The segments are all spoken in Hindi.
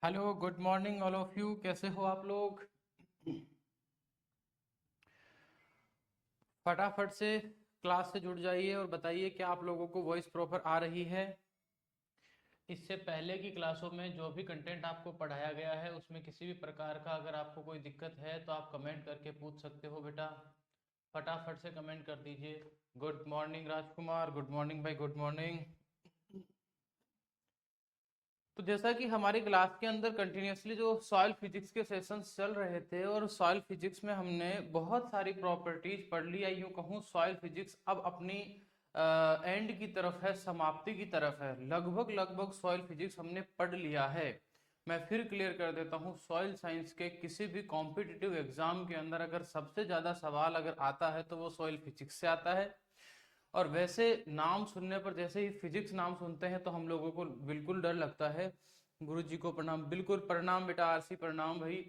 Hello, good morning all of you. कैसे हो आप लोग? फटाफट से क्लास से जुड़ जाइए और बताइए क्या आप लोगों को वॉइस प्रॉपर आ रही है। इससे पहले की क्लासों में जो भी कंटेंट आपको पढ़ाया गया है उसमें किसी भी प्रकार का अगर आपको कोई दिक्कत है तो आप कमेंट करके पूछ सकते हो बेटा। फटाफट से कमेंट कर दीजिए। गुड मॉर्निंग राजकुमार, गुड मॉर्निंग भाई, गुड मॉर्निंग। तो जैसा कि हमारी क्लास के अंदर कंटिन्यूसली जो सॉइल फिजिक्स के सेशंस चल रहे थे और सॉइल फिजिक्स में हमने बहुत सारी प्रॉपर्टीज पढ़ ली, या यूं कहूँ सॉइल फिजिक्स अब अपनी एंड की तरफ है, समाप्ति की तरफ है। लगभग लगभग सॉइल फिजिक्स हमने पढ़ लिया है। मैं फिर क्लियर कर देता हूँ, सॉइल साइंस के किसी भी कॉम्पिटिटिव एग्जाम के अंदर अगर सबसे ज्यादा सवाल अगर आता है तो वो सॉइल फिजिक्स से आता है। और वैसे नाम सुनने पर जैसे ही फिजिक्स नाम सुनते हैं तो हम लोगों को बिल्कुल डर लगता है। गुरु जी को प्रणाम, बिल्कुल प्रणाम बेटा, आरसी प्रणाम भाई।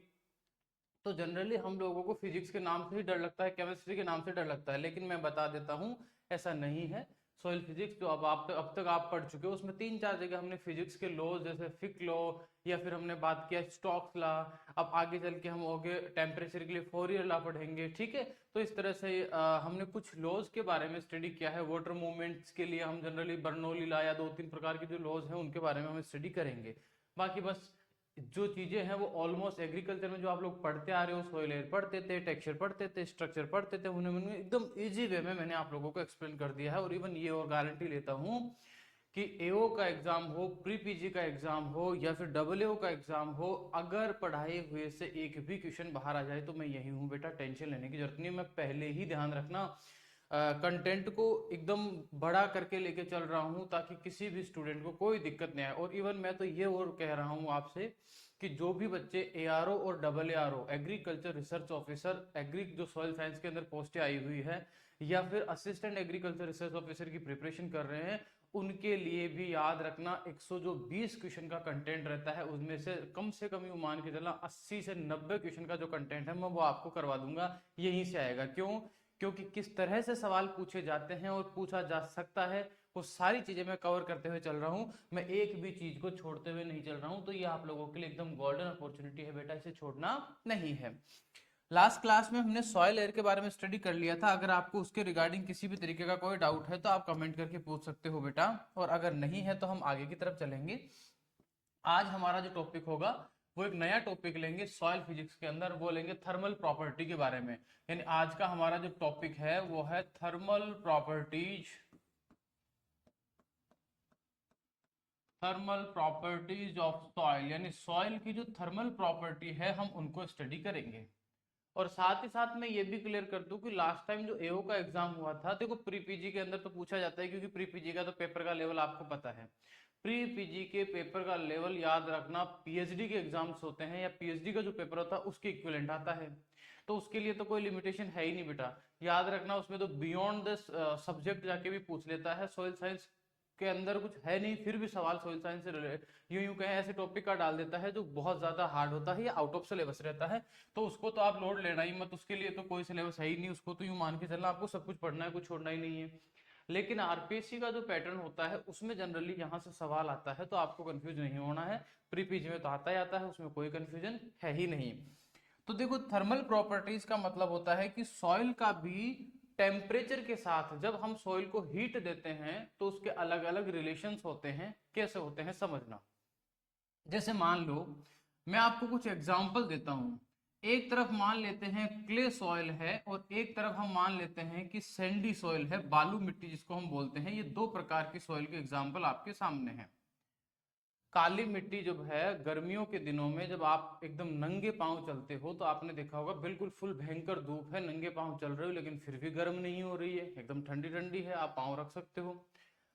तो जनरली हम लोगों को फिजिक्स के नाम से ही डर लगता है, केमिस्ट्री के नाम से डर लगता है, लेकिन मैं बता देता हूँ ऐसा नहीं है। सॉइल फिजिक्स जो अब तक आप पढ़ चुके हो उसमें तीन चार जगह हमने फिजिक्स के लॉज जैसे फिक लॉ, या फिर हमने बात किया स्टोक्स लॉ। अब आगे चल के हम होगे टेम्परेचर के लिए फोरियर लॉ पढ़ेंगे, ठीक है। तो इस तरह से हमने कुछ लॉज के बारे में स्टडी किया है। वाटर मूवमेंट्स के लिए हम जनरली बर्नौली लॉ या दो तीन प्रकार के जो लॉज हैं उनके बारे में हम स्टडी करेंगे। बाकी बस जो चीजें हैं वो ऑलमोस्ट एग्रीकल्चर में जो आप लोग पढ़ते आ रहे हो, सोइल एयर पढ़ते थे, टेक्सचर पढ़ते थे, स्ट्रक्चर पढ़ते थे, उन्हें मैंने एकदम इजी वे में मैंने आप लोगों को एक्सप्लेन कर दिया है। और इवन ये और गारंटी लेता हूँ कि एओ का एग्जाम हो, प्री पीजी का एग्जाम हो, या फिर डबल एओ का एग्जाम हो, अगर पढ़ाए हुए से एक भी क्वेश्चन बाहर आ जाए तो मैं यही हूँ बेटा, टेंशन लेने की जरूरत नहीं है। मैं पहले ही ध्यान रखना कंटेंट को एकदम बड़ा करके लेके चल रहा हूँ ताकि किसी भी स्टूडेंट को कोई दिक्कत नहीं आए। और इवन मैं तो ये और कह रहा हूँ आपसे कि जो भी बच्चे एआरओ और double ARO agriculture research officer agri जो सॉइल साइंस के अंदर पोस्टें आई हुई है, या फिर असिस्टेंट एग्रीकल्चर रिसर्च ऑफिसर की प्रिपरेशन कर रहे हैं, उनके लिए भी याद रखना 120 क्वेश्चन का कंटेंट रहता है, उसमें से कम ही मान के चलना 80 से 90 क्वेश्चन का जो कंटेंट है मैं वो आपको करवा दूंगा, यहीं से आएगा। क्यों? क्योंकि किस तरह से सवाल पूछे जाते हैं और पूछा जा सकता है वो सारी चीजें मैं कवर करते हुए चल रहा हूँ। मैं एक भी चीज को छोड़ते हुए नहीं चल रहा हूँ। तो ये आप लोगों के लिए एकदम गोल्डन अपॉर्चुनिटी है बेटा, इसे छोड़ना नहीं है। लास्ट क्लास में हमने सॉइल एयर के बारे में स्टडी कर लिया था। अगर आपको उसके रिगार्डिंग किसी भी तरीके का कोई डाउट है तो आप कमेंट करके पूछ सकते हो बेटा, और अगर नहीं है तो हम आगे की तरफ चलेंगे। आज हमारा जो टॉपिक होगा वो एक नया टॉपिक लेंगे सॉइल फिजिक्स के अंदर, वो लेंगे थर्मल प्रॉपर्टी के बारे में। यानी आज का हमारा जो टॉपिक है वो है thermal properties, thermal properties of soil. यानी सॉइल की जो थर्मल प्रॉपर्टी है हम उनको स्टडी करेंगे। और साथ ही साथ मैं ये भी क्लियर कर दूं कि लास्ट टाइम जो एओ का एग्जाम हुआ था, देखो प्री पीजी के अंदर तो पूछा जाता है, क्योंकि प्री पीजी का तो पेपर का लेवल आपको पता है। प्री पीजी के पेपर का लेवल याद रखना पीएचडी के एग्जाम्स होते हैं, या पीएचडी का जो पेपर होता है उसके इक्विवेलेंट आता है। तो उसके लिए तो कोई लिमिटेशन है ही नहीं बेटा, याद रखना। उसमें तो बियॉन्ड द सब्जेक्ट जाके भी पूछ लेता है। सॉइल साइंस के अंदर कुछ है नहीं, फिर भी सवाल सॉइल साइंस से यूं यूं कहें ऐसे टॉपिक का डाल देता है जो बहुत ज्यादा हार्ड होता है या आउट ऑफ सिलेबस रहता है। तो उसको तो आप लोड लेना ही मत, उसके लिए तो कोई सिलेबस है ही नहीं। उसको तो यूं मान के चलना आपको सब कुछ पढ़ना है, कुछ छोड़ना ही नहीं है। लेकिन आरपीएससी का जो पैटर्न होता है उसमें जनरली यहाँ से सवाल आता है, तो आपको कंफ्यूज नहीं होना है। प्री पीजी में तो आता ही आता है, उसमें कोई कंफ्यूजन है ही नहीं। तो देखो, थर्मल प्रॉपर्टीज का मतलब होता है कि सॉइल का भी टेम्परेचर के साथ जब हम सॉइल को हीट देते हैं तो उसके अलग अलग रिलेशंस होते हैं। कैसे होते हैं समझना। जैसे मान लो, मैं आपको कुछ एग्जांपल देता हूं। एक तरफ मान लेते हैं क्ले सॉइल है, और एक तरफ हम मान लेते हैं कि सैंडी सॉइल है, बालू मिट्टी जिसको हम बोलते हैं। ये दो प्रकार की सॉइल के एग्जांपल आपके सामने हैं। काली मिट्टी जब है, गर्मियों के दिनों में जब आप एकदम नंगे पांव चलते हो तो आपने देखा होगा बिल्कुल फुल भयंकर धूप है, नंगे पांव चल रहे हो लेकिन फिर भी गर्म नहीं हो रही है, एकदम ठंडी ठंडी है, आप पांव रख सकते हो।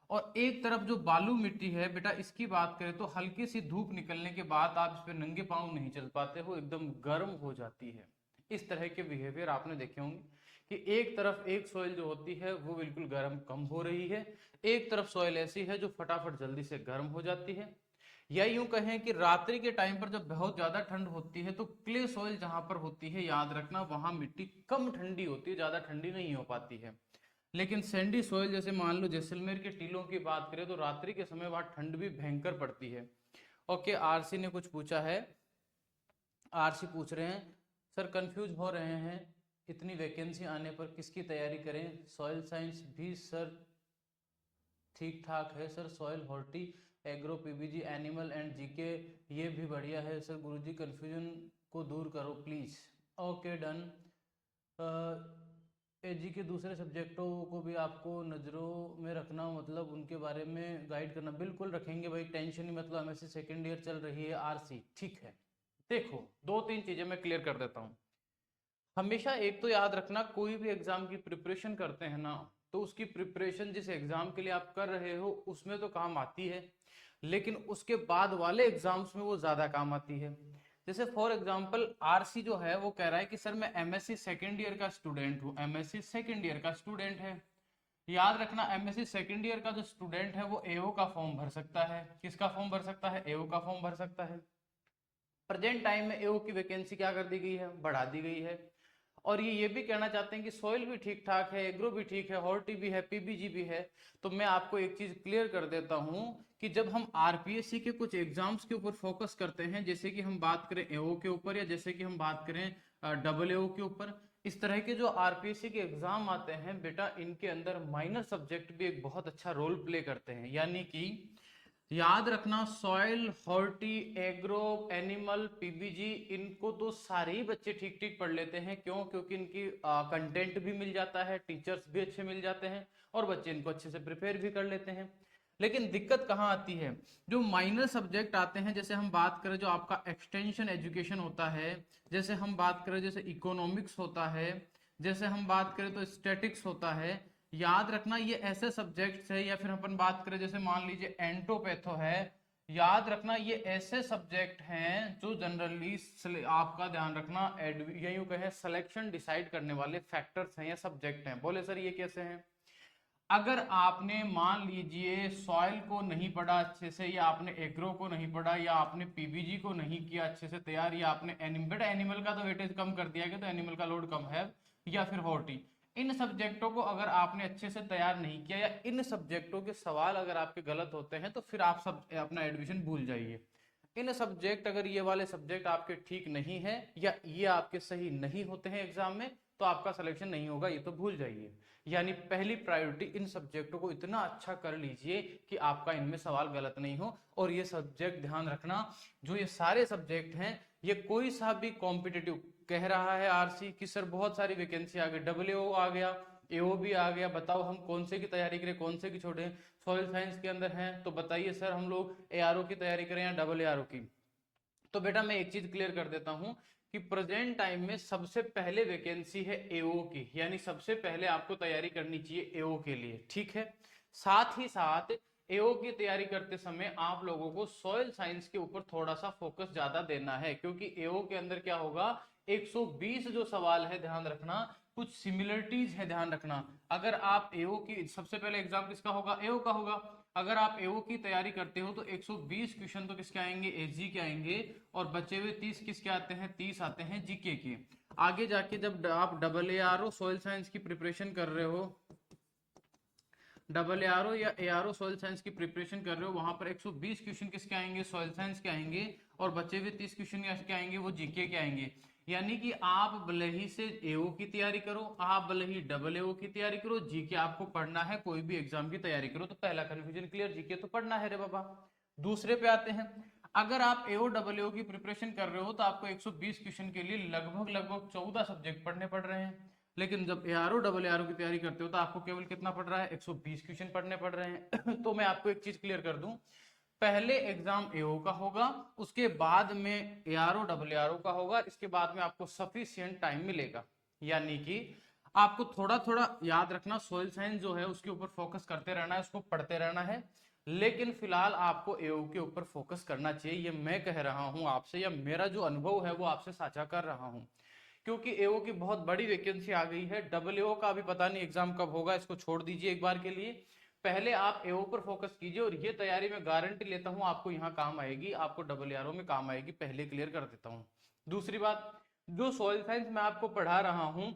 और एक तरफ जो बालू मिट्टी है बेटा, इसकी बात करें तो हल्की सी धूप निकलने के बाद आप इस पे नंगे पांव नहीं चल पाते हो, एकदम गर्म हो जाती है। इस तरह के बिहेवियर आपने देखे होंगे कि एक तरफ एक सॉइल जो होती है वो बिल्कुल गर्म कम हो रही है, एक तरफ सॉइल ऐसी है जो फटाफट जल्दी से गर्म हो जाती है। या यूं कहें कि रात्रि के टाइम पर जब बहुत ज्यादा ठंड होती है तो क्ले सॉइल जहां पर होती है, याद रखना वहां मिट्टी कम ठंडी होती है, ज्यादा ठंडी नहीं हो पाती है। लेकिन सैंडी सॉइल जैसे मान लो जैसलमेर के टीलों की बात करें तो रात्रि के समय वहां ठंड भी भयंकर पड़ती है। ओके, आरसी ने कुछ पूछा है। आरसी पूछ रहे हैं सर कंफ्यूज हो रहे हैं, इतनी वैकेंसी आने पर किसकी तैयारी करें? सॉइल साइंस भी सर ठीक ठाक है sir, soil horti agro PBG animal and GK ये भी बढ़िया है सर, गुरुजी कंफ्यूजन को दूर करो प्लीज। Okay done. एजी के दूसरे सब्जेक्टों को भी आपको नज़रों में रखना, मतलब उनके बारे में गाइड करना। बिल्कुल रखेंगे भाई, टेंशन ही मतलब एमएससी सेकेंड ईयर चल रही है आरसी, ठीक है। देखो दो तीन चीजें मैं क्लियर कर देता हूँ। हमेशा एक तो याद रखना, कोई भी एग्जाम की प्रिपरेशन करते हैं ना, तो उसकी प्रिपरेशन जिस एग्जाम के लिए आप कर रहे हो उसमें तो काम आती है, लेकिन उसके बाद वाले एग्जाम्स में वो ज्यादा काम आती है। जैसे फॉर एग्जांपल आरसी जो है वो कह रहा है कि सर मैं एमएससी सेकेंड ईयर का स्टूडेंट हूँ, एमएससी सेकेंड ईयर का स्टूडेंट है। याद रखना एमएससी सेकेंड ईयर का जो स्टूडेंट है वो एओ का फॉर्म भर सकता है। किसका फॉर्म भर सकता है? एओ का फॉर्म भर सकता है। प्रेजेंट टाइम में एओ की वैकेंसी क्या कर दी गई है? बढ़ा दी गई है। और ये भी कहना चाहते हैं कि सॉइल भी ठीक ठाक है, एग्रो भी ठीक है, हॉर्टी भी है, पीबीजी भी है। तो मैं आपको एक चीज क्लियर कर देता हूं कि जब हम आरपीएससी के कुछ एग्जाम्स के ऊपर फोकस करते हैं, जैसे कि हम बात करें एओ के ऊपर, या जैसे कि हम बात करें डबल एओ के ऊपर, इस तरह के जो आरपीएससी के एग्जाम आते हैं बेटा, इनके अंदर माइनर सब्जेक्ट भी एक बहुत अच्छा रोल प्ले करते हैं। यानी कि याद रखना soil, horti, agro, animal, PBG, इनको तो सारे ही बच्चे ठीक ठीक पढ़ लेते हैं। क्यों? क्योंकि इनकी कंटेंट भी मिल जाता है, टीचर्स भी अच्छे मिल जाते हैं, और बच्चे इनको अच्छे से प्रिपेयर भी कर लेते हैं। लेकिन दिक्कत कहाँ आती है? जो माइनर सब्जेक्ट आते हैं, जैसे हम बात करें जो आपका एक्सटेंशन एजुकेशन होता है, जैसे हम बात करें जैसे इकोनॉमिक्स होता है, जैसे हम बात करें तो स्टैटिक्स होता है। याद रखना ये ऐसे सब्जेक्ट्स है, या फिर अपन बात करें जैसे मान लीजिए एंटोपैथो है, याद रखना ये ऐसे सब्जेक्ट हैं जो जनरली आपका ध्यान रखना या यूं कहें सिलेक्शन डिसाइड करने वाले फैक्टर्स हैं या सब्जेक्ट हैं। बोले सर ये कैसे हैं? अगर आपने मान लीजिए सॉइल को नहीं पढ़ा अच्छे से, या आपने एग्रो को नहीं पढ़ा, या आपने पीबीजी को नहीं किया अच्छे से तैयार, या आपने एनिमल का तो वेटेज कम कर दिया गया तो एनिमल का लोड कम है, या फिर हॉर्टी, इन सब्जेक्टों को अगर आपने अच्छे से तैयार नहीं किया, या इन सब्जेक्टों के सवाल अगर आपके गलत होते हैं, तो फिर आप सब अपना एडमिशन भूल जाइए। इन सब्जेक्ट अगर ये वाले सब्जेक्ट आपके ठीक नहीं है, या ये आपके सही नहीं होते हैं एग्जाम में, तो आपका सिलेक्शन नहीं होगा, ये तो भूल जाइए। यानी पहली प्रायोरिटी इन सब्जेक्टों को इतना अच्छा कर लीजिए कि आपका इनमें सवाल गलत नहीं हो। और ये सब्जेक्ट ध्यान रखना, जो ये सारे सब्जेक्ट हैं, ये कोई सा भी कॉम्पिटिटिव कह रहा है आरसी कि सर बहुत सारी वैकेंसी आ गई, डब्ल्यू आ गया, एओ भी आ गया, बताओ हम कौन से की तैयारी करें, कौन से की छोड़ें? सॉइल साइंस के अंदर हैं तो बताइए सर हम लोग एआरओ की तैयारी करें या डबल एआरओ की? तो बेटा मैं एक चीज क्लियर कर देता हूं कि प्रेजेंट टाइम में सबसे पहले वैकेंसी है एओ की, यानी सबसे पहले आपको तैयारी करनी चाहिए एओ के लिए, ठीक है। साथ ही साथ एओ की तैयारी करते समय आप लोगों को सॉइल साइंस के ऊपर थोड़ा सा फोकस ज्यादा देना है, क्योंकि एओ के अंदर क्या होगा, 120 जो सवाल है ध्यान रखना, कुछ सिमिलरिटीज है ध्यान रखना। अगर आप एओ की सबसे पहले एग्जाम किसका होगा? एओ का होगा। अगर आप एओ की तैयारी करते हो तो 120 क्वेश्चन तो किसके आएंगे? एसजी के आएंगे, और बचे हुए 30 किसके आते हैं? 30 आते हैं जीके के। आगे जाके जब आप डबल एआरओ सॉइल साइंस की प्रिपरेशन कर रहे हो, डबल एआरओ या एआरओ सॉइल साइंस की प्रिपरेशन कर रहे हो, वहां पर 120 क्वेश्चन किसके आएंगे? सॉइल साइंस के आएंगे, और बचे हुए 30 क्वेश्चन किसके आएंगे? वो जीके के आएंगे। यानी कि आप भले ही से एओ की तैयारी करो, आप भले ही डबल एओ की तैयारी करो, जीके आपको पढ़ना है, कोई भी एग्जाम की तैयारी करो, तो पहला कंफ्यूजन क्लियर, जीके तो पढ़ना है रे बाबा। दूसरे पे आते हैं, अगर आप एओ डबल एओ की प्रिपरेशन कर रहे हो तो आपको 120 क्वेश्चन के लिए लगभग लगभग 14 सब्जेक्ट पढ़ने पड़ रहे हैं। लेकिन जब एआरओ डबल एआरओ की तैयारी करते हो तो आपको केवल कितना पड़ रहा है? 120 क्वेश्चन पढ़ने पड़ रहे हैं। तो मैं आपको एक चीज क्लियर कर दूं, पहले एग्जाम एओ का होगा, उसके बाद में एआरओ डबल एआरओ का होगा, इसके बाद में आपको सफिशिएंट टाइम मिलेगा। यानी कि आपको थोड़ा थोड़ा याद रखना, सोइल साइंस जो है उसके ऊपर फोकस करते रहना है, उसको पढ़ते रहना है, लेकिन फिलहाल आपको एओ के ऊपर फोकस करना चाहिए। ये मैं कह रहा हूं आपसे, या मेरा जो अनुभव है वो आपसे साझा कर रहा हूं, क्योंकि एओ की बहुत बड़ी वैकेंसी आ गई है। डबल एओ का अभी पता नहीं एग्जाम कब होगा, इसको छोड़ दीजिए एक बार के लिए। पहले आप एओ पर फोकस कीजिए, और ये तैयारी मैं गारंटी लेता हूं आपको यहाँ काम आएगी, आपको डबल एआरओ में काम आएगी, पहले क्लियर कर देता हूँ। दूसरी बात, जो सॉइल साइंस मैं आपको पढ़ा रहा हूँ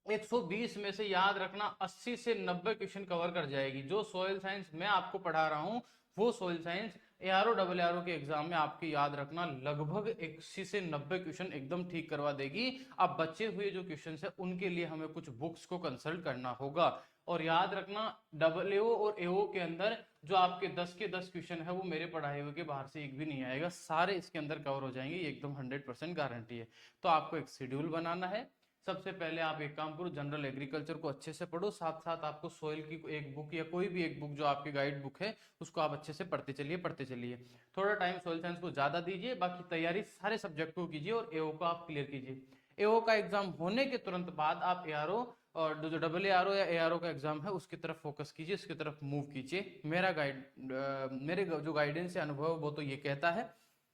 120 में से याद रखना 80 से 90 क्वेश्चन कवर कर जाएगी। जो सोइल साइंस मैं आपको पढ़ा रहा हूँ वो soil science ARO double ARO के एग्जाम में आपके याद रखना लगभग 80 से 90 क्वेश्चन एकदम ठीक करवा देगी। अब बचे हुए जो क्वेश्चन है उनके लिए हमें कुछ बुक्स को कंसल्ट करना होगा। और याद रखना डबल एओ और एओ के अंदर जो आपके 10 के 10 क्वेश्चन है वो मेरे पढ़ाए हुए के बाहर से एक भी नहीं आएगा, सारे इसके अंदर कवर हो जाएंगे, ये एकदम 100% गारंटी है। तो आपको एक शेड्यूल बनाना है। सबसे पहले आप एक काम करो, जनरल एग्रीकल्चर को अच्छे से पढ़ो, साथ साथ आपको सोइल की एक बुक या कोई भी एक बुक जो आपकी गाइड बुक है उसको आप अच्छे से पढ़ते चलिए। थोड़ा टाइम सोइल साइंस को ज्यादा दीजिए, बाकी तैयारी सारे सब्जेक्ट को कीजिए और एओ को आप क्लियर कीजिए। एओ का एग्जाम होने के तुरंत बाद आप एआरओ और जो डबल एआरओ या एआरओ का एग्जाम है उसकी तरफ फोकस कीजिए, उसकी तरफ मूव कीजिए। मेरे जो गाइडेंस है अनुभव वो तो ये कहता है।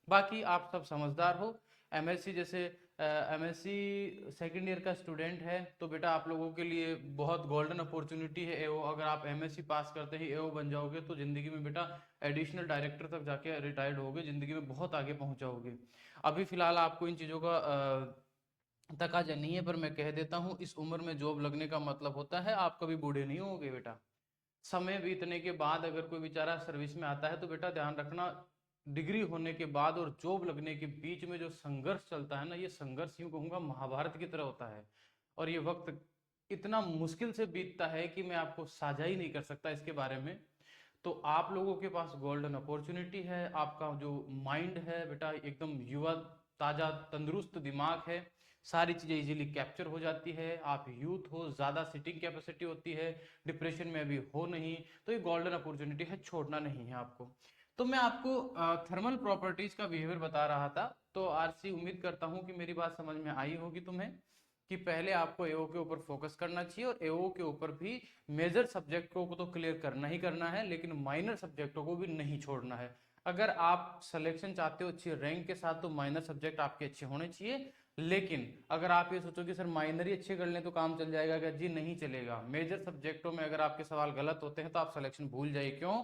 बाकी आप सब समझदार हो। एमएससी जैसे एमएससी सेकेंड ईयर का स्टूडेंट है तो बेटा आप लोगों के लिए बहुत गोल्डन अपॉर्चुनिटी है एओ। अगर आप एमएससी पास करते ही एओ बन जाओगे तो जिंदगी में बेटा एडिशनल डायरेक्टर तक जाके रिटायर्ड होगे, जिंदगी में बहुत आगे पहुंच जाओगे। अभी फिलहाल आपको इन चीज़ों का तकाजा नहीं है, पर मैं कह देता हूँ इस उम्र में जॉब लगने का मतलब होता है आप कभी बूढ़े नहीं होगे बेटा। समय बीतने के बाद अगर कोई बेचारा सर्विस में आता है तो बेटा ध्यान रखना, डिग्री होने के बाद और जॉब लगने के बीच में जो संघर्ष चलता है ना, ये संघर्ष यूं कहूंगा महाभारत की तरह होता है। और ये वक्त इतना मुश्किल से बीतता है कि मैं आपको साझा ही नहीं कर सकता इसके बारे में। तो आप लोगों के पास गोल्डन अपॉर्चुनिटी है, आपका जो माइंड है बेटा एकदम युवा, ताजा तंदुरुस्त दिमाग है, सारी चीजें इजीली कैप्चर हो जाती है। आप यूथ हो, ज्यादा सिटिंग कैपेसिटी होती है, डिप्रेशन में अभी हो नहीं, तो ये गोल्डन अपॉर्चुनिटी है, छोड़ना नहीं है आपको। तो मैं आपको थर्मल प्रॉपर्टीज का बिहेवियर बता रहा था। तो आरसी उम्मीद करता हूं कि मेरी बात समझ में आई होगी तुम्हें कि पहले आपको एओ के ऊपर फोकस करना चाहिए और एओ के ऊपर भी मेजर सब्जेक्टों को तो क्लियर करना ही करना है, लेकिन माइनर सब्जेक्टों को भी नहीं छोड़ना है। अगर आप सिलेक्शन चाहते हो अच्छी रैंक के साथ तो माइनर सब्जेक्ट आपके अच्छे होने चाहिए। लेकिन अगर आप ये सोचो कि सर माइनर ही अच्छे कर लें तो काम चल जाएगा क्या, जी नहीं चलेगा। मेजर सब्जेक्टों में अगर आपके सवाल गलत होते हैं तो आप सिलेक्शन भूल जाइए। क्यों?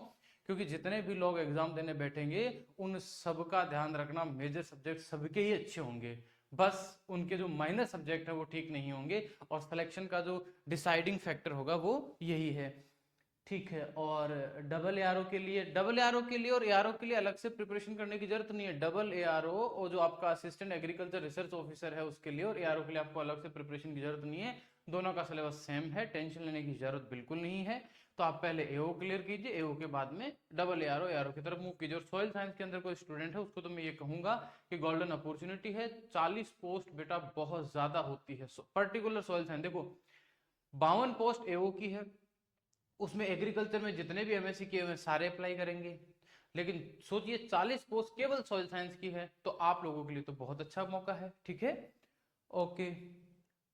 क्योंकि जितने भी लोग एग्जाम देने बैठेंगे उन सबका ध्यान रखना मेजर सब्जेक्ट सबके ही अच्छे होंगे, बस उनके जो माइनर सब्जेक्ट है वो ठीक नहीं होंगे। और सिलेक्शन का जो डिसाइडिंग फैक्टर होगा वो यही है। ठीक है। और डबल एआरओ के लिए और एआरओ के लिए अलग से प्रिपरेशन करने की जरूरत नहीं है। डबल एआरओ और जो आपका असिस्टेंट एग्रीकल्चर रिसर्च ऑफिसर है उसके लिए और एआरओ के लिए आपको अलग से प्रिपरेशन की जरूरत नहीं है। दोनों का सिलेबस सेम है, टेंशन लेने की जरूरत बिल्कुल नहीं है। तो आप पहले एओ क्लियर कीजिए, एओ के बाद में डबल एआरओ एआरओ की तरफ मूव कीजिए। और सॉइल साइंस के अंदर कोई स्टूडेंट है उसको तो मैं ये कहूंगा कि गोल्डन अपॉर्चुनिटी है। 40 पोस्ट बेटा बहुत ज्यादा होती है पर्टिकुलर सॉइल साइंस। देखो 52 पोस्ट एओ की है, उसमें एग्रीकल्चर में जितने भी एमएससी किए हुए सारे अप्लाई करेंगे। लेकिन सोचिए 40 पोस्ट केवल सॉइल साइंस की है, तो आप लोगों के लिए तो बहुत अच्छा मौका है। ठीक है, ओके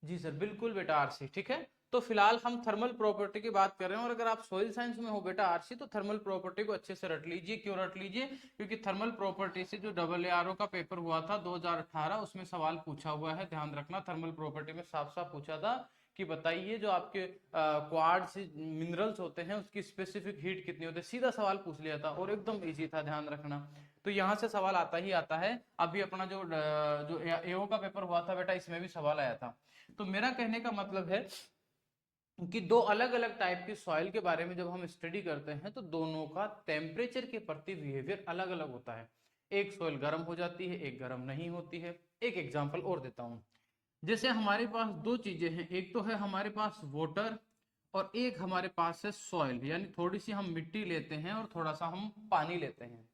जी सर, बिल्कुल बेटा आरसी। ठीक है, तो फिलहाल हम थर्मल प्रॉपर्टी की बात कर रहे हैं और अगर आप सॉइल साइंस में हो बेटा आरसी तो थर्मल प्रॉपर्टी को अच्छे से रट लीजिए। क्यों रट लीजिए? क्योंकि थर्मल प्रॉपर्टी से जो डबल एआरओ का पेपर हुआ था 2018 उसमें सवाल पूछा हुआ है। ध्यान रखना, थर्मल प्रॉपर्टी में साफ साफ पूछा था कि बताइए जो आपके क्वार्ट्ज मिनरल्स होते हैं उसकी स्पेसिफिक हीट कितनी होती है, सीधा सवाल पूछ लिया था और एकदम इजी था। ध्यान रखना, तो यहाँ से सवाल आता ही आता है। अभी अपना जो एओ का पेपर हुआ था बेटा इसमें भी सवाल आया था। तो मेरा कहने का मतलब है कि दो अलग अलग टाइप की सॉइल के बारे में जब हम स्टडी करते हैं तो दोनों का टेम्परेचर के प्रति बिहेवियर अलग अलग होता है। एक सॉइल गर्म हो जाती है, एक गर्म नहीं होती है। एक एग्जांपल और देता हूं, जैसे हमारे पास दो चीजें हैं, एक तो है हमारे पास वाटर और एक हमारे पास है सॉइल, यानी थोड़ी सी हम मिट्टी लेते हैं और थोड़ा सा हम पानी लेते हैं।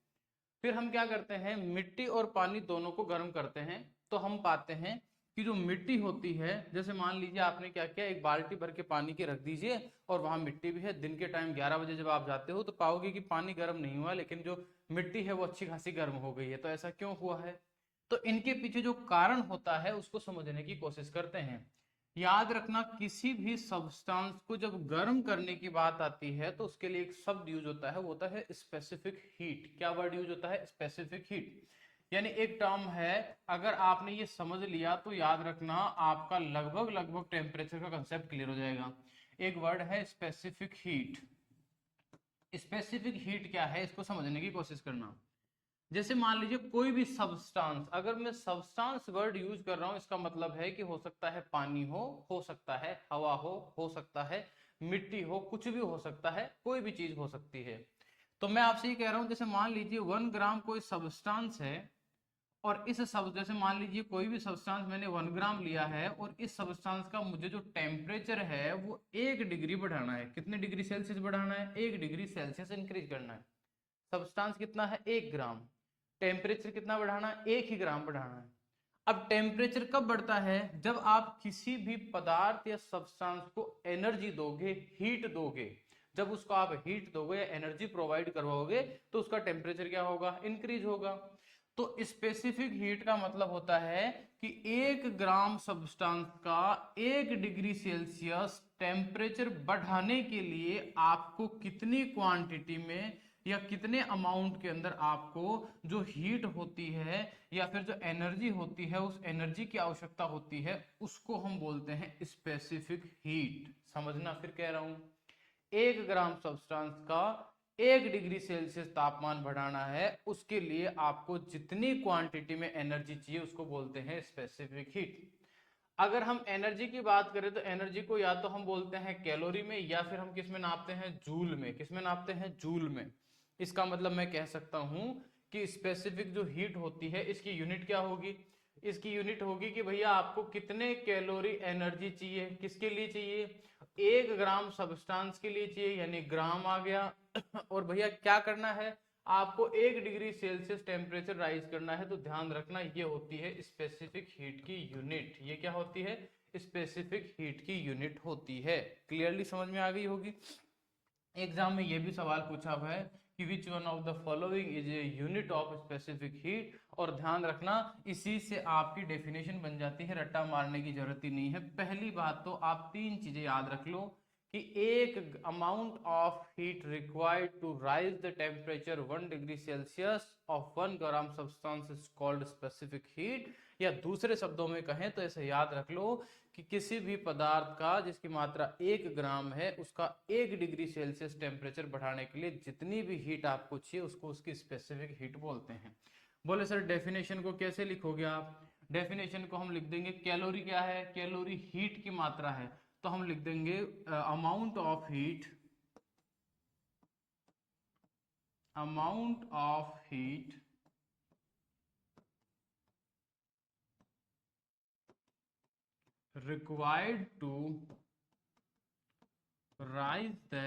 फिर हम क्या करते हैं, मिट्टी और पानी दोनों को गर्म करते हैं, तो हम पाते हैं कि जो मिट्टी होती है, जैसे मान लीजिए आपने क्या किया, एक बाल्टी भर के पानी की रख दीजिए और वहां मिट्टी भी है। दिन के टाइम 11 बजे जब आप जाते हो तो पाओगे कि पानी गर्म नहीं हुआ, लेकिन जो मिट्टी है वो अच्छी खासी गर्म हो गई है। तो ऐसा क्यों हुआ है? तो इनके पीछे जो कारण होता है उसको समझने की कोशिश करते हैं। याद रखना, किसी भी सब्सटेंस को जब गर्म करने की बात आती है तो उसके लिए एक शब्द यूज होता है, वो होता है स्पेसिफिक हीट। क्या वर्ड यूज होता है? Specific heat. यानी एक टर्म है, अगर आपने ये समझ लिया तो याद रखना आपका लगभग लगभग टेम्परेचर का कंसेप्ट क्लियर हो जाएगा। एक वर्ड है स्पेसिफिक हीट। स्पेसिफिक हीट क्या है इसको समझने की कोशिश करना। जैसे मान लीजिए कोई भी सब्सटेंस, अगर मैं सब्सटेंस वर्ड यूज कर रहा हूं, इसका मतलब है कि हो सकता है पानी हो सकता है हवा हो सकता है मिट्टी हो, कुछ भी हो सकता है, कोई भी चीज हो सकती है। तो मैं आपसे ये कह रहा हूं, जैसे मान लीजिए 1 ग्राम कोई सब्सटेंस है, और इस सब जैसे मान लीजिए कोई भी सब्सटेंस मैंने 1 ग्राम लिया है, और इस सब्सटेंस का मुझे जो टेम्परेचर है वो 1 डिग्री बढ़ाना है। कितने डिग्री सेल्सियस बढ़ाना है? 1 डिग्री सेल्सियस इंक्रीज करना है। सब्सटेंस कितना है? 1 ग्राम। टेम्परेचर कितना बढ़ाना है? 1 ही ग्राम बढ़ाना है। अब टेम्परेचर कब बढ़ता है? जब आप किसी भी पदार्थ या सब्सटेंस को एनर्जी दोगे, हीट दोगे। जब उसको आप हीट दोगे या एनर्जी प्रोवाइड करवाओगे तो उसका टेम्परेचर क्या होगा? इंक्रीज होगा। तो स्पेसिफिक हीट का मतलब होता है कि 1 ग्राम सब्सटेंस का 1 डिग्री सेल्सियस टेम्परेचर बढ़ाने के लिए आपको कितनी क्वांटिटी में या कितने अमाउंट के अंदर आपको जो हीट होती है या फिर जो एनर्जी होती है, उस एनर्जी की आवश्यकता होती है, उसको हम बोलते हैं स्पेसिफिक हीट। समझना फिर कह रहा हूं, 1 ग्राम सब्सटेंस का 1 डिग्री सेल्सियस तापमान बढ़ाना है, उसके लिए आपको जितनी क्वांटिटी में एनर्जी चाहिए उसको बोलते हैं स्पेसिफिक हीट। अगर हम एनर्जी की बात करें तो एनर्जी को या तो हम बोलते हैं कैलोरी में, या फिर हम किस में नापते हैं? जूल में। किस में नापते हैं? जूल में। इसका मतलब मैं कह सकता हूं कि स्पेसिफिक जो हीट होती है इसकी यूनिट क्या होगी? इसकी यूनिट होगी कि भैया आपको कितने कैलोरी एनर्जी चाहिए, किसके लिए चाहिए? 1 ग्राम सब्सटेंस के लिए चाहिए, यानी ग्राम आ गया। और भैया क्या करना है? आपको 1 डिग्री सेल्सियस टेम्परेचर राइज करना है। तो ध्यान रखना, ये होती है स्पेसिफिक हीट की यूनिट। ये क्या होती है? स्पेसिफिक हीट की यूनिट होती है। क्लियरली समझ में आ गई होगी। एग्जाम में ये भी सवाल पूछा हुआ है कि which one of the following is a unit of specific heat. और ध्यान रखना, इसी से आपकी डेफिनेशन बन जाती है, रट्टा मारने की जरूरत ही नहीं है। पहली बात तो आप 3 चीजें याद रख लो कि एक amount of heat required to raise the temperature 1 degree Celsius of 1 gram substance is called specific heat. या दूसरे शब्दों में कहें तो ऐसे याद रख लो कि किसी भी पदार्थ का जिसकी मात्रा 1 ग्राम है, उसका 1 डिग्री सेल्सियस टेम्परेचर बढ़ाने के लिए जितनी भी हीट आपको चाहिए उसको उसकी स्पेसिफिक हीट बोलते हैं। बोले सर डेफिनेशन को कैसे लिखोगे आप? डेफिनेशन को हम लिख देंगे, कैलोरी क्या है? कैलोरी हीट की मात्रा है, तो हम लिख देंगे amount of heat, amount of heat required to rise the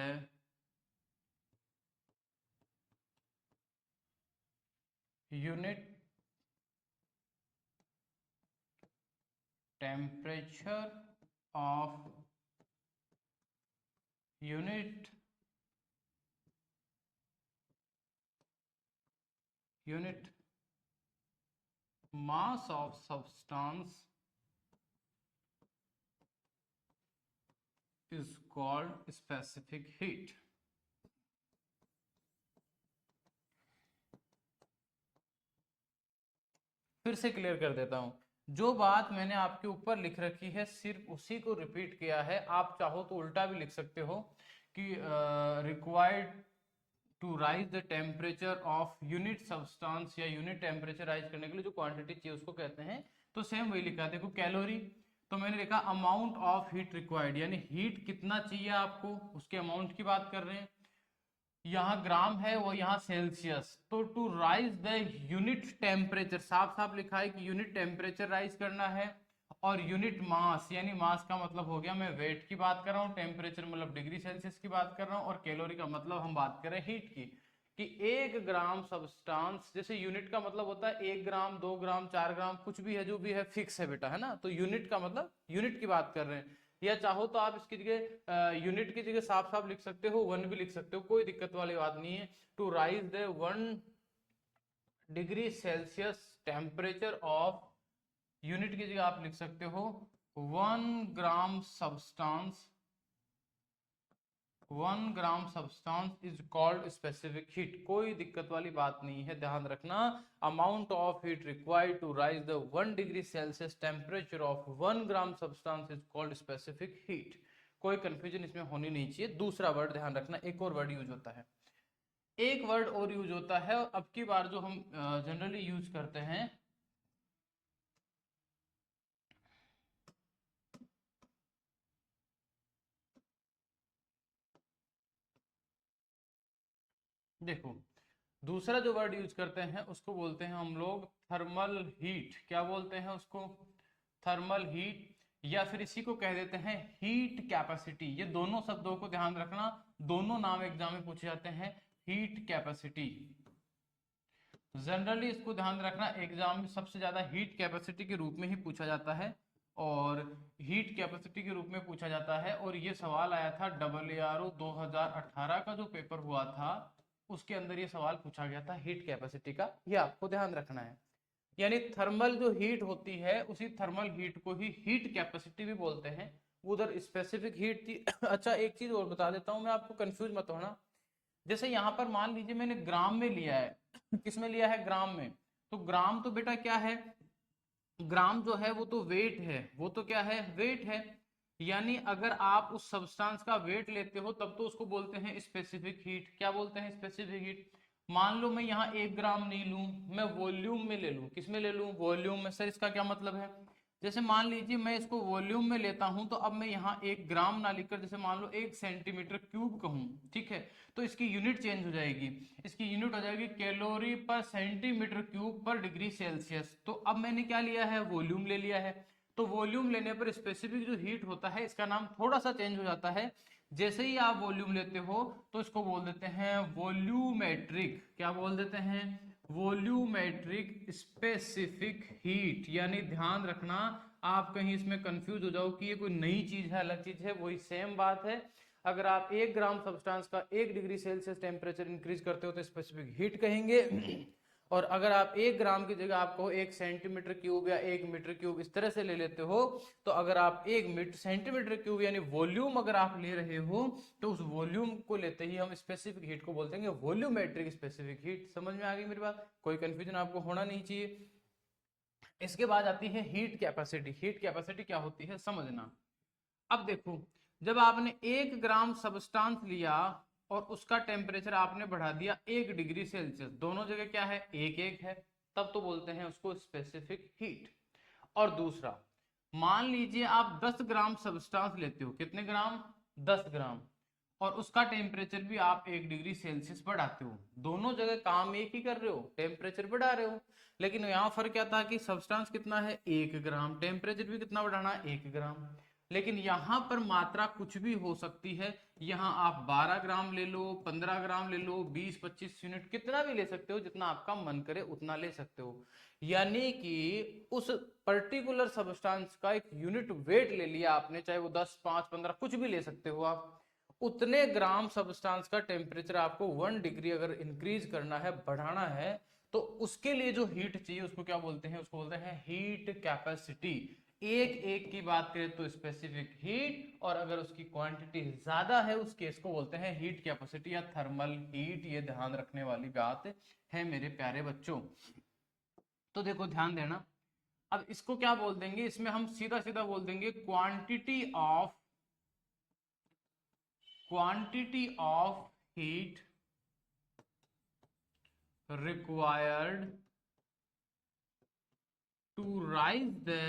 unit temperature of unit mass of substance is called specific heat। फिर से क्लियर कर देता हूं, जो बात मैंने आपके ऊपर लिख रखी है सिर्फ उसी को रिपीट किया है। आप चाहो तो उल्टा भी लिख सकते हो कि required to raise the temperature of unit substance, या यूनिट टेम्परेचर राइज करने के लिए जो क्वांटिटी चाहिए उसको कहते हैं। तो सेम वही लिखा है, देखो कैलोरी, तो मैंने लिखा अमाउंट ऑफ हीट रिक्वायर्ड, यानी हीट कितना चाहिए आपको उसके अमाउंट की बात कर रहे हैं। यहाँ ग्राम है वो यहाँ सेल्सियस, तो to raise the unit temperature, साफ साफ लिखा है कि यूनिट टेम्परेचर राइज करना है। और यूनिट मास, यानी मास का मतलब हो गया मैं वेट की बात कर रहा हूँ, टेम्परेचर मतलब डिग्री सेल्सियस की बात कर रहा हूँ, और कैलोरी का मतलब हम बात कर रहे हैं हीट की। कि 1 ग्राम सब्सटेंस, जैसे यूनिट का मतलब होता है 1 ग्राम 2 ग्राम 4 ग्राम, कुछ भी है जो भी है फिक्स है बेटा, है ना। तो यूनिट का मतलब यूनिट की बात कर रहे हैं। या चाहो तो आप इसकी जगह यूनिट की जगह साफ साफ लिख सकते हो, 1 भी लिख सकते हो, कोई दिक्कत वाली बात नहीं है। To raise the 1 degree Celsius temperature of, unit की जगह आप लिख सकते हो 1 gram substance, 1 gram substance is called specific heat. कोई दिक्कत वाली बात नहीं है, ध्यान रखना। Amount of heat required to raise the 1 degree Celsius temperature of 1 gram substance is called specific heat. कोई कंफ्यूजन इसमें होनी नहीं चाहिए। दूसरा वर्ड ध्यान रखना, एक और वर्ड यूज होता है, एक वर्ड और यूज होता है, और अब की बार जो हम जनरली यूज करते हैं, देखो दूसरा जो वर्ड यूज करते हैं उसको बोलते हैं हम लोग थर्मल हीट। क्या बोलते हैं उसको? थर्मल हीट, या फिर इसी को कह देते हैं हीट कैपेसिटी। ये दोनों शब्दों को ध्यान रखना, दोनों नाम एग्जाम में पूछे जाते हैं। हीट कैपेसिटी, जनरली इसको ध्यान रखना, एग्जाम में सबसे ज्यादा हीट कैपेसिटी के रूप में ही पूछा जाता है, और हीट कैपेसिटी के रूप में पूछा जाता है। और ये सवाल आया था AARO 2018 का जो पेपर हुआ था, उसके अंदर ये सवाल पूछा गया था हीट कैपेसिटी का, ये आपको ध्यान रखना है। यानी थर्मल जो हीट होती है, उसी थर्मल हीट को ही हीट कैपेसिटी भी बोलते हैं। उधर स्पेसिफिक हीट थी। अच्छा एक चीज और बता देता हूं मैं आपको, कंफ्यूज मत होना। जैसे यहाँ पर मान लीजिए मैंने ग्राम में लिया है, किस में लिया है? ग्राम में। तो ग्राम तो बेटा क्या है? ग्राम जो है वो तो वेट है, वो तो क्या है? वेट है। यानी अगर आप उस सब्सटेंस का वेट लेते हो तब तो उसको बोलते हैं स्पेसिफिक हीट। क्या बोलते हैं? Specific heat. मान लो मैं यहाँ 1 ग्राम नहीं लूं, मैं वॉल्यूम में ले लूं। किस में ले लूं? वॉल्यूम में। सर इसका क्या मतलब है? जैसे मान लीजिए मैं इसको वॉल्यूम में लेता हूं, तो अब मैं यहाँ 1 ग्राम ना लिखकर जैसे मान लो 1 सेंटीमीटर क्यूब कहूं, ठीक है, तो इसकी यूनिट चेंज हो जाएगी। इसकी यूनिट हो जाएगी कैलोरी पर सेंटीमीटर क्यूब पर डिग्री सेल्सियस। तो अब मैंने क्या लिया है? वॉल्यूम ले लिया है। तो वॉल्यूम लेने पर स्पेसिफिक जो हीट होता है इसका नाम थोड़ा सा चेंज हो जाता है। जैसे ही आप वॉल्यूम लेते हो तो इसको बोल देते हैं वॉल्यूमेट्रिक। क्या बोल देते हैं? Volumetric specific heat. यानी ध्यान रखना, आप कहीं इसमें कंफ्यूज हो जाओ कि ये कोई नई चीज है, अलग चीज है, वही सेम बात है। अगर आप 1 ग्राम सब्सटेंस का 1 डिग्री सेल्सियस टेम्परेचर इंक्रीज करते हो तो स्पेसिफिक हीट कहेंगे। और अगर आप 1 ग्राम की जगह आपको 1 सेंटीमीटर क्यूब या 1 मीटर क्यूब इस तरह से ले लेते हो, तो अगर आप 1 सेंटीमीटर क्यूब यानी वॉल्यूम अगर आप ले रहे हो, तो उस वॉल्यूम को लेते ही हम स्पेसिफिक हीट को बोलते हैं वॉल्यूमेट्रिक स्पेसिफिक हीट। समझ में आ गई मेरी बात? कोई कंफ्यूजन आपको होना नहीं चाहिए। इसके बाद आती है हीट कैपेसिटी। हीट कैपेसिटी क्या होती है समझना। अब देखो, जब आपने 1 ग्राम सब्सटेंस लिया और उसका टेम्परेचर आपने बढ़ा दिया 1 डिग्री सेल्सियस, दोनों जगह क्या है? एक एक है, तब तो बोलते हैं उसको स्पेसिफिक हीट। और दूसरा, मान लीजिए आप 10 ग्राम सब्सटेंस लेते हो। कितने ग्राम? 10 ग्राम। और उसका टेम्परेचर भी आप 1 डिग्री सेल्सियस बढ़ाते हो। दोनों जगह काम एक ही कर रहे हो, टेम्परेचर बढ़ा रहे हो। लेकिन यहाँ फर्क क्या था कि सब्सटेंस कितना है? 1 ग्राम, टेम्परेचर भी कितना बढ़ाना है? 1 ग्राम। लेकिन यहाँ पर मात्रा कुछ भी हो सकती है। यहाँ आप 12 ग्राम ले लो, 15 ग्राम ले लो, 20-25 यूनिट, कितना भी ले सकते हो, जितना आपका मन करे उतना ले सकते हो। यानी कि उस पर्टिकुलर सब्सटेंस का एक यूनिट वेट ले लिया आपने, चाहे वो 10, 5, 15 कुछ भी ले सकते हो आप। उतने ग्राम सब्सटेंस का टेम्परेचर आपको 1 डिग्री अगर इंक्रीज करना है, बढ़ाना है, तो उसके लिए जो हीट चाहिए उसको क्या बोलते हैं? उसको बोलते हैं हीट कैपेसिटी। एक एक की बात करें तो स्पेसिफिक हीट, और अगर उसकी क्वांटिटी ज्यादा है उस केस को बोलते हैं हीट कैपेसिटी या थर्मल हीट। ये ध्यान रखने वाली बात है मेरे प्यारे बच्चों। तो देखो ध्यान देना, अब इसको क्या बोल देंगे? इसमें हम सीधा सीधा बोल देंगे quantity of heat required to rise the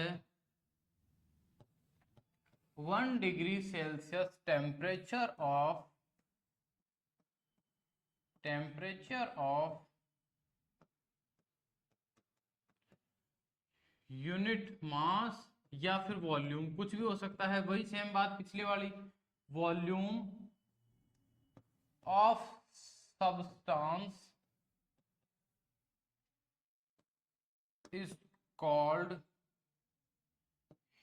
1 degree Celsius temperature of unit mass या फिर वॉल्यूम, कुछ भी हो सकता है, वही सेम बात पिछली वाली। Volume of substance is called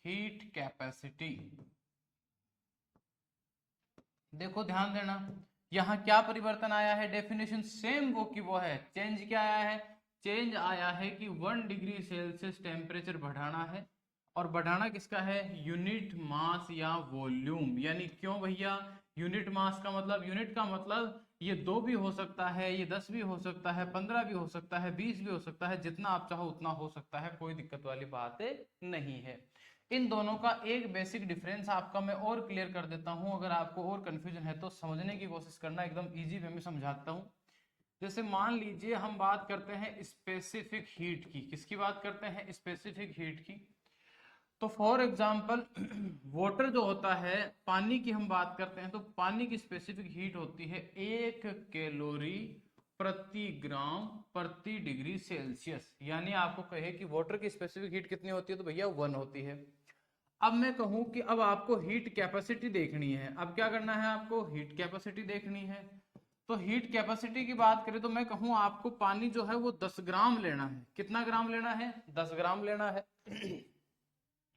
heat capacity. देखो ध्यान देना, यहां क्या परिवर्तन आया है? डेफिनेशन सेम वो की वो है, चेंज क्या आया है? चेंज आया है कि 1 डिग्री सेल्सियस टेम्परेचर बढ़ाना है। और बढ़ाना किसका है? यूनिट मास या वॉल्यूम। यानी क्यों भैया? यूनिट मास का मतलब, यूनिट का मतलब ये 2 भी हो सकता है, ये 10 भी हो सकता है, 15 भी हो सकता है, 20 भी हो सकता है, जितना आप चाहो उतना हो सकता है, कोई दिक्कत वाली बात नहीं है। इन दोनों का एक बेसिक डिफरेंस आपका मैं और क्लियर कर देता हूं, अगर आपको और कंफ्यूजन है तो समझने की कोशिश करना, एकदम इजी वे में समझाता हूं। जैसे मान लीजिए हम बात करते हैं स्पेसिफिक हीट की, किसकी बात करते हैं, स्पेसिफिक हीट की। तो फॉर एग्जांपल वाटर जो होता है, पानी की हम बात करते हैं, तो पानी की स्पेसिफिक हीट होती है 1 कैलोरी प्रति ग्राम प्रति डिग्री सेल्सियस। यानी आपको कहे कि वाटर की स्पेसिफिक हीट कितनी होती है, तो भैया 1 होती है। अब मैं कहूं कि अब आपको हीट कैपेसिटी देखनी है, अब क्या करना है, आपको हीट कैपेसिटी देखनी है। तो हीट कैपेसिटी की बात करें तो मैं कहूं आपको पानी जो है वो 10 ग्राम लेना है। कितना ग्राम लेना है, 10 ग्राम लेना है।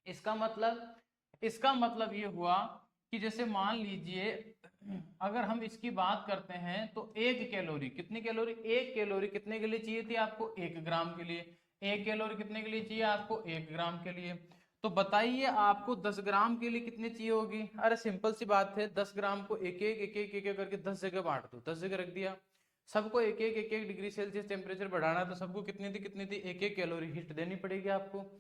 इसका मतलब ये हुआ कि जैसे मान लीजिए अगर हम इसकी बात करते हैं तो 1 कैलोरी, कितनी कैलोरी, 1 कैलोरी कितने के लिए चाहिए थी आपको, 1 ग्राम के लिए। 1 कैलोरी कितने के लिए चाहिए आपको, 1 ग्राम के लिए। तो बताइए आपको 10 ग्राम के लिए कितनी चाहिए होगी। अरे सिंपल सी बात है, 10 ग्राम को एक एक एक एक एक एक करके 10 जगह बांट दो, 10 जगह रख दिया। सबको एक एक डिग्री सेल्सियस टेम्परेचर बढ़ाना है, तो सबको कितनी थी, 1 कैलोरी हीट देनी पड़ेगी आपको।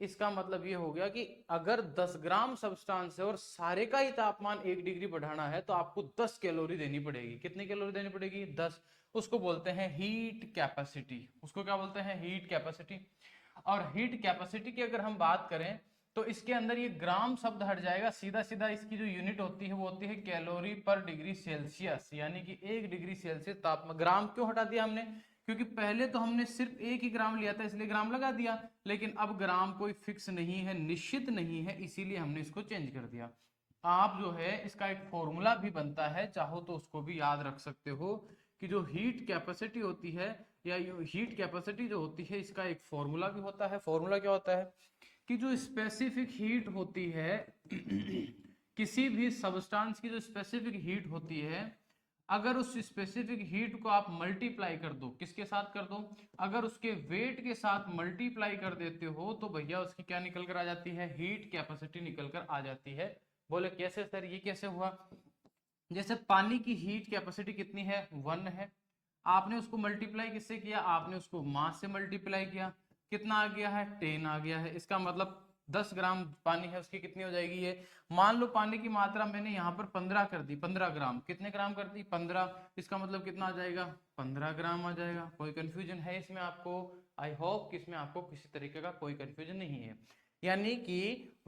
इसका मतलब ये हो गया कि अगर 10 ग्राम सब्सटेंस है और सारे का ही तापमान 1 डिग्री बढ़ाना है, तो आपको 10 कैलोरी देनी पड़ेगी। कितनी कैलोरी देनी पड़ेगी, 10। उसको बोलते हैं हीट कैपेसिटी। उसको क्या बोलते हैं, हीट कैपेसिटी। और हीट कैपेसिटी की अगर हम बात करें तो इसके अंदर ये ग्राम शब्द हट जाएगा, सीधा सीधा इसकी जो यूनिट होती है वो होती है कैलोरी पर डिग्री सेल्सियस। यानी कि 1 डिग्री सेल्सियस तापमान, ग्राम क्यों हटा दिया हमने, क्योंकि पहले तो हमने सिर्फ 1 ही ग्राम लिया था इसलिए ग्राम लगा दिया, लेकिन अब ग्राम कोई फिक्स नहीं है, निश्चित नहीं है, इसीलिए हमने इसको चेंज कर दिया। आप जो है इसका एक फॉर्मूला भी बनता है, चाहो तो उसको भी याद रख सकते हो कि जो हीट कैपेसिटी होती है या हीट कैपेसिटी जो होती है इसका एक फॉर्मूला भी होता है। फॉर्मूला क्या होता है कि जो स्पेसिफिक हीट होती है किसी भी सब्सटेंस की जो स्पेसिफिक हीट होती है, अगर उस स्पेसिफिक हीट को आप मल्टीप्लाई कर दो, किसके साथ कर दो, अगर उसके वेट के साथ मल्टीप्लाई कर देते हो तो भैया उसकी क्या निकल कर आ जाती है, हीट कैपेसिटी निकल कर आ जाती है। बोले कैसे सर, ये कैसे हुआ। जैसे पानी की हीट कैपेसिटी कितनी है, 1 है। आपने उसको मल्टीप्लाई किससे किया, आपने उसको मास से मल्टीप्लाई किया, कितना आ गया है, 10 आ गया है। इसका मतलब 10 ग्राम पानी है उसकी कितनी हो जाएगी ये, मान लो पानी की मात्रा मैंने यहाँ पर 15 कर दी, 15 ग्राम, कितने ग्राम कर दी, 15। इसका मतलब कितना आ जाएगा, 15 ग्राम आ जाएगा। कोई कंफ्यूजन है इसमें आपको, आई होप कि इसमें आपको किसी तरीके का कोई कंफ्यूजन नहीं है। यानी कि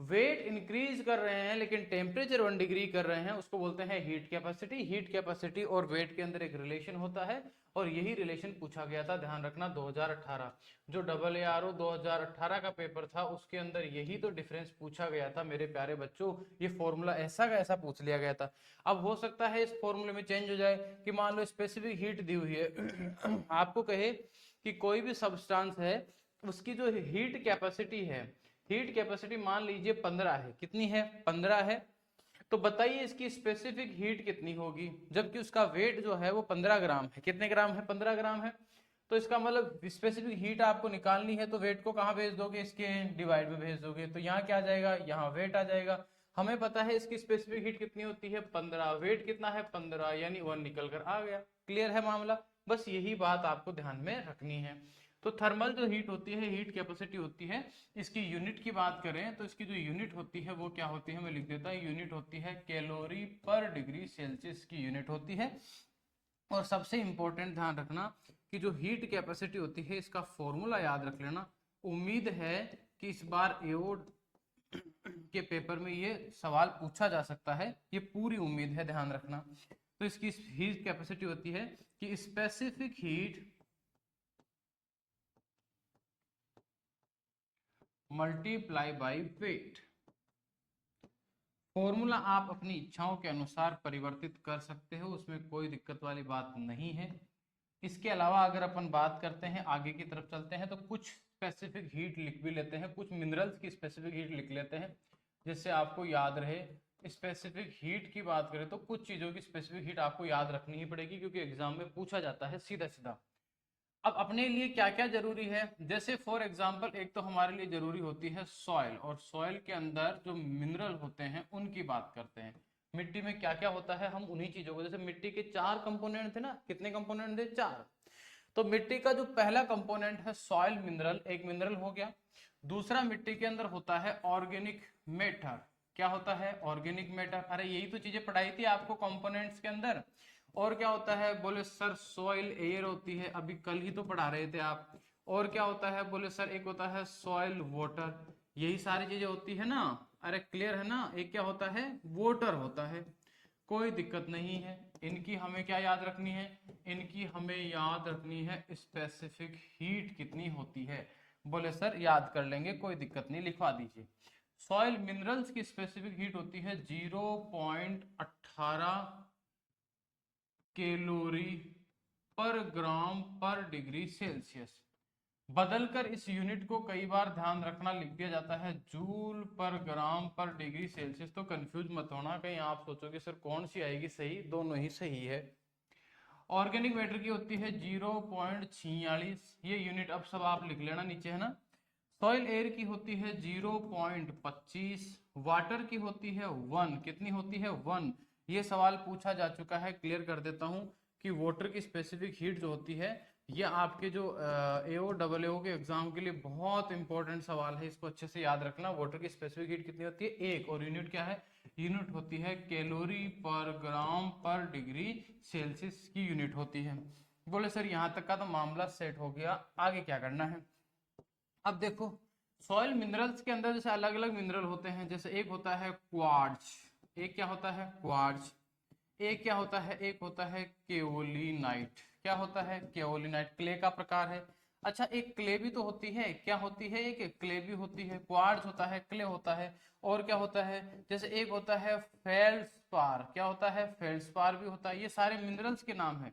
वेट इंक्रीज कर रहे हैं लेकिन टेम्परेचर 1 डिग्री कर रहे हैं, उसको बोलते हैं हीट कैपेसिटी। हीट कैपेसिटी और वेट के अंदर एक रिलेशन होता है, और यही रिलेशन पूछा गया था, ध्यान रखना 2018 जो AARO 2018 का पेपर था उसके अंदर यही तो डिफरेंस पूछा गया था मेरे प्यारे बच्चों। ये फॉर्मूला ऐसा का ऐसा पूछ लिया गया था। अब हो सकता है इस फॉर्मूले में चेंज हो जाए कि मान लो स्पेसिफिक हीट दी हुई है आपको कहे कि कोई भी सब्सटेंस है उसकी जो हीट कैपेसिटी है, हीट कैपेसिटी मान लीजिए 15 है, कितनी है, 15 है। तो बताइए इसकी स्पेसिफिक हीट कितनी होगी, जबकि उसका वेट जो है वो 15 ग्राम है। कितने ग्राम है, 15 ग्राम है। तो इसका मतलब स्पेसिफिक हीट आपको निकालनी है तो वेट को कहाँ भेज दोगे, इसके डिवाइड में भेज दोगे, तो यहाँ क्या आ जाएगा, यहाँ वेट आ जाएगा। हमें पता है इसकी स्पेसिफिक हीट कितनी होती है, 15, वेट कितना है 15, यानी 1 निकल कर आ गया। क्लियर है मामला, बस यही बात आपको ध्यान में रखनी है। तो थर्मल जो हीट होती है, हीट कैपेसिटी होती है, इसकी यूनिट की बात करें तो इसकी जो यूनिट होती है वो क्या होती है, मैं लिख देता हूँ, यूनिट होती है कैलोरी पर डिग्री सेल्सियस की यूनिट होती है। और सबसे इंपॉर्टेंट ध्यान रखना कि जो हीट कैपेसिटी होती है इसका फॉर्मूला याद रख लेना। उम्मीद है कि इस बार एओड के पेपर में ये सवाल पूछा जा सकता है, ये पूरी उम्मीद है, ध्यान रखना। तो इसकी हीट कैपेसिटी होती है कि specific heat multiply by wait. Formula आप अपनी इच्छाओं के अनुसार परिवर्तित कर सकते हो, उसमें कोई दिक्कत वाली बात नहीं है। इसके अलावा अगर अपन बात करते हैं, आगे की तरफ चलते हैं, तो कुछ स्पेसिफिक हीट लिख भी लेते हैं, कुछ मिनरल्स की स्पेसिफिक हीट लिख लेते हैं जिससे आपको याद रहे। स्पेसिफिक हीट की बात करें तो कुछ चीजों की स्पेसिफिक हीट आपको याद रखनी ही पड़ेगी क्योंकि एग्जाम में पूछा जाता है सीधा सीधा। अब अपने लिए क्या क्या जरूरी है, जैसे फॉर एग्जांपल एक तो हमारे लिए जरूरी होती है सॉइल, और सॉइल के अंदर जो मिनरल होते हैं उनकी बात करते हैं। मिट्टी में क्या क्या होता है, हम उन्हीं चीजों को, जैसे मिट्टी के 4 कंपोनेंट थे ना, कितने कंपोनेंट थे, 4। तो मिट्टी का जो पहला कंपोनेंट है सॉइल मिनरल, एक मिनरल हो गया। दूसरा मिट्टी के अंदर होता है ऑर्गेनिक मैटर। क्या होता है, ऑर्गेनिक मैटर। अरे यही तो चीजें पढ़ाई थी आपको कंपोनेंट्स के अंदर। और क्या होता है? बोले सर सॉइल एयर होती है, अभी कल ही तो पढ़ा रहे थे आप। और क्या होता है? बोले सर एक होता है सॉइल वाटर, यही सारी चीजें होती है ना। अरे क्लियर है ना? एक क्या होता है? वाटर होता है। कोई दिक्कत नहीं है। इनकी हमें क्या याद रखनी है? इनकी हमें याद रखनी है स्पेसिफिक हीट कितनी होती है। बोले सर याद कर लेंगे, कोई दिक्कत नहीं, लिखवा दीजिए। सॉइल मिनरल्स की स्पेसिफिक हीट होती है 0.18 कैलोरी पर ग्राम पर डिग्री सेल्सियस। बदलकर इस यूनिट को कई बार ध्यान रखना लिख दिया जाता है जूल पर ग्राम पर डिग्री सेल्सियस। तो कंफ्यूज मत होना, कहीं आप सोचोगे सर कौन सी आएगी सही, दोनों ही सही है। ऑर्गेनिक मैटर की होती है 0.46, ये यूनिट अब सब आप लिख लेना नीचे, है ना। सॉइल एयर की होती है 0.25, वाटर की होती है 1, कितनी होती है? 1। ये सवाल पूछा जा चुका है, क्लियर कर देता हूं कि वाटर की स्पेसिफिक हीट जो होती है, ये आपके जो एओ डबल एओ के एग्जाम के लिए बहुत इंपॉर्टेंट सवाल है, इसको अच्छे से याद रखना। वाटर की स्पेसिफिक हीट कितनी होती है? 1। और यूनिट क्या है? यूनिट होती है कैलोरी पर ग्राम पर डिग्री सेल्सियस की यूनिट होती है। बोले सर यहाँ तक का तो मामला सेट हो गया, आगे क्या करना है? अब देखो, सॉइल मिनरल्स के अंदर जैसे अलग अलग मिनरल होते हैं, जैसे एक होता है क्वार्ट्ज, एक क्या होता है? क्वार्ट्ज। एक क्या होता है? एक होता है केओलिनाइट। क्या होता है? केओलिनाइट क्ले का प्रकार है। अच्छा, एक क्ले भी तो होती है, क्या होती है? एक क्ले भी होती है। क्वार्ट्ज होता है, क्ले होता है, और क्या होता है? जैसे एक होता है फेल्ड्स्पार, क्या होता है? फेल्ड्स्पार भी होता है। ये सारे मिनरल्स के नाम है।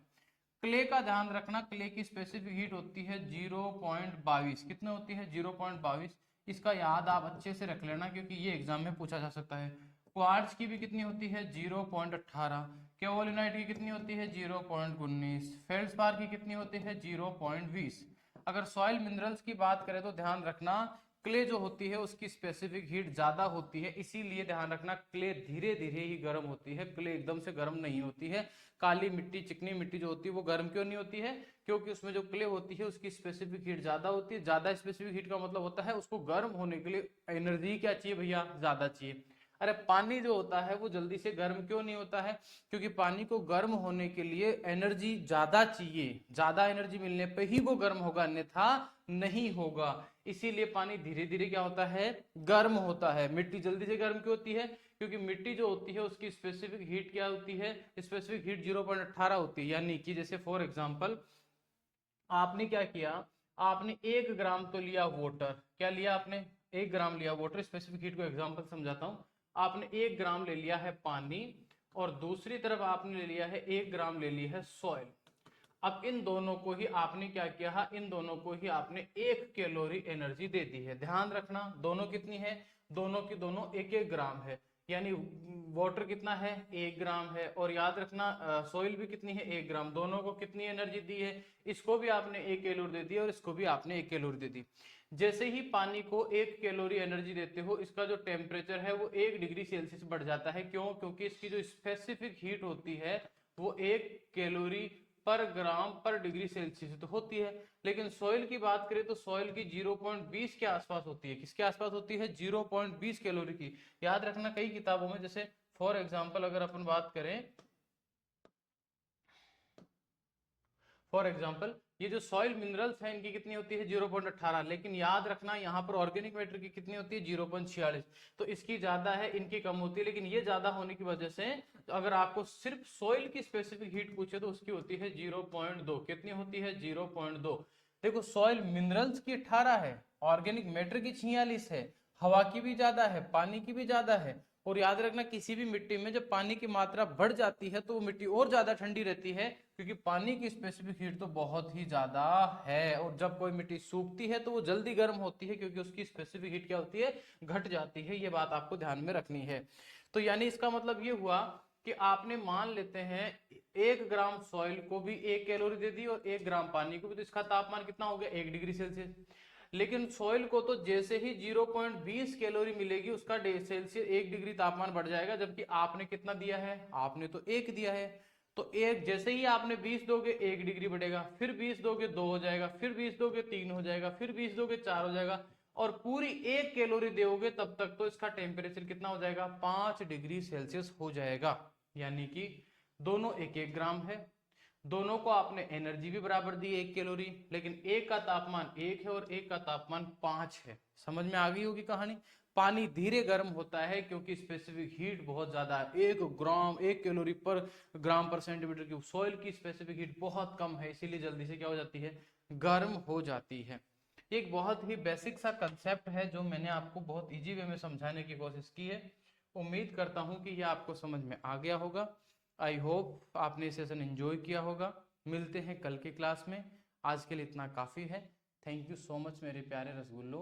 क्ले का ध्यान रखना, क्ले की स्पेसिफिक हीट होती है 0.22, कितने होती है? 0.22। इसका याद आप अच्छे से रख लेना, क्योंकि ये एग्जाम में पूछा जा सकता है। क्वार्ट्ज की भी कितनी होती है? 0.18। केओलिनाइट की कितनी होती है? 0.19। फेल्ड्स्पार की कितनी होती है? 0.20। अगर सॉइल मिनरल्स की बात करें तो ध्यान रखना, क्ले जो होती है उसकी स्पेसिफिक हीट ज्यादा होती है, इसीलिए ध्यान रखना क्ले धीरे धीरे ही गर्म होती है, क्ले एकदम से गर्म नहीं होती है। काली मिट्टी, चिकनी मिट्टी जो होती है वो गर्म क्यों नहीं होती है? क्योंकि उसमें जो क्ले होती है उसकी स्पेसिफिक हीट ज्यादा होती है। ज्यादा स्पेसिफिक हीट का मतलब होता है उसको गर्म होने के लिए एनर्जी क्या चाहिए भैया? ज्यादा चाहिए। अरे पानी जो होता है वो जल्दी से गर्म क्यों नहीं होता है? क्योंकि पानी को गर्म होने के लिए एनर्जी ज्यादा चाहिए, ज्यादा एनर्जी मिलने पे ही वो गर्म होगा, अन्यथा नहीं होगा। इसीलिए पानी धीरे धीरे क्या होता है? गर्म होता है। मिट्टी जल्दी से गर्म क्यों होती है? क्योंकि मिट्टी जो होती है उसकी स्पेसिफिक हीट क्या होती है? स्पेसिफिक हीट 0.18 होती है। यानी कि जैसे फॉर एग्जांपल आपने क्या किया, आपने 1 ग्राम तो लिया वाटर, क्या लिया आपने? 1 ग्राम लिया वाटर। स्पेसिफिक हीट को एग्जांपल समझाता हूं। आपने 1 ग्राम ले लिया है पानी, और दूसरी तरफ आपने ले लिया है 1 ग्राम ले लिया है सॉइल। अब इन दोनों को ही आपने क्या किया है? इन दोनों को ही आपने 1 कैलोरी एनर्जी दे दी है। ध्यान रखना दोनों कितनी है? दोनों की दोनों 1-1 ग्राम है। यानी वाटर कितना है? 1 ग्राम है। और याद रखना सॉइल भी कितनी है? 1 ग्राम। दोनों को कितनी एनर्जी दी है? इसको भी आपने 1 कैलोरी दे दी और इसको भी आपने 1 कैलोरी दे दी। जैसे ही पानी को 1 कैलोरी एनर्जी देते हो, इसका जो टेम्परेचर है वो 1 डिग्री सेल्सियस बढ़ जाता है। क्यों? क्योंकि इसकी जो स्पेसिफिक हीट होती है वो 1 कैलोरी पर ग्राम पर डिग्री सेल्सियस तो होती है। लेकिन सॉइल की बात करें तो सॉइल की 0.20 के आसपास होती है। किसके आसपास होती है? 0.20 कैलोरी की। याद रखना कई किताबों में, जैसे फॉर एग्जांपल अगर अपन बात करें, फॉर एग्जांपल ये जो सॉइल मिनरल्स हैं इनकी कितनी होती है? 0.18। लेकिन याद रखना यहाँ पर ऑर्गेनिक मैटर की कितनी होती है? 0.46। तो इसकी ज्यादा है, इनकी कम होती है। लेकिन ये ज्यादा होने की वजह से तो अगर आपको सिर्फ सॉइल की स्पेसिफिक हीट पूछे तो उसकी होती है 0.2। कितनी होती है? 0.2। देखो सॉइल मिनरल्स की 18 है, ऑर्गेनिक मैटर की 46 है, हवा की भी ज्यादा है, पानी की भी ज्यादा है। और याद रखना किसी भी मिट्टी में जब पानी की मात्रा बढ़ जाती है तो वो मिट्टी और ज्यादा ठंडी रहती है, क्योंकि पानी की स्पेसिफिक हीट तो बहुत ही ज्यादा है। और जब कोई मिट्टी सूखती है तो वो जल्दी गर्म होती है, क्योंकि उसकी स्पेसिफिक हीट क्या होती है? घट जाती है। ये बात आपको ध्यान में रखनी है। तो यानी इसका मतलब ये हुआ कि आपने मान लेते हैं 1 ग्राम सॉइल को भी 1 कैलोरी दे दी और 1 ग्राम पानी को भी, तो इसका तापमान कितना हो गया? 1 डिग्री सेल्सियस। लेकिन सॉइल को तो जैसे ही 0.20 कैलोरी मिलेगी उसका सेल्सियस 1 डिग्री तापमान बढ़ जाएगा, जबकि आपने कितना दिया है? आपने तो 1 दिया है। तो एक जैसे ही आपने 20 दोगे 1 डिग्री बढ़ेगा, फिर 20 दोगे 2 हो जाएगा, फिर 20 दोगे 3 हो जाएगा, फिर 20 दोगे 4 हो जाएगा, और पूरी 1 कैलोरी दोगे तब तक तो इसका टेम्परेचर कितना हो जाएगा? 5 डिग्री सेल्सियस हो जाएगा। यानी कि दोनों 1-1 ग्राम है, दोनों को आपने एनर्जी भी बराबर दी 1 कैलोरी, लेकिन एक का तापमान 1 है और एक का तापमान 5 है। समझ में आ गई होगी कहानी। पानी धीरे गर्म होता है क्योंकि स्पेसिफिक हीट बहुत ज्यादा है, 1 ग्राम 1 कैलोरी पर ग्राम पर सेंटीमीटर क्यूब। सॉइल की स्पेसिफिक हीट बहुत कम है, इसीलिए जल्दी से क्या हो जाती है, गर्म हो जाती है। एक बहुत ही बेसिक सा कंसेप्ट है जो मैंने आपको बहुत इजी वे में समझाने की कोशिश की है। उम्मीद करता हूं कि यह आपको समझ में आ गया होगा। आई होप आपने सेशन एंजॉय किया होगा। मिलते हैं कल के क्लास में, आज के लिए इतना काफ़ी है। थैंक यू सो मच मेरे प्यारे रसगुल्लो।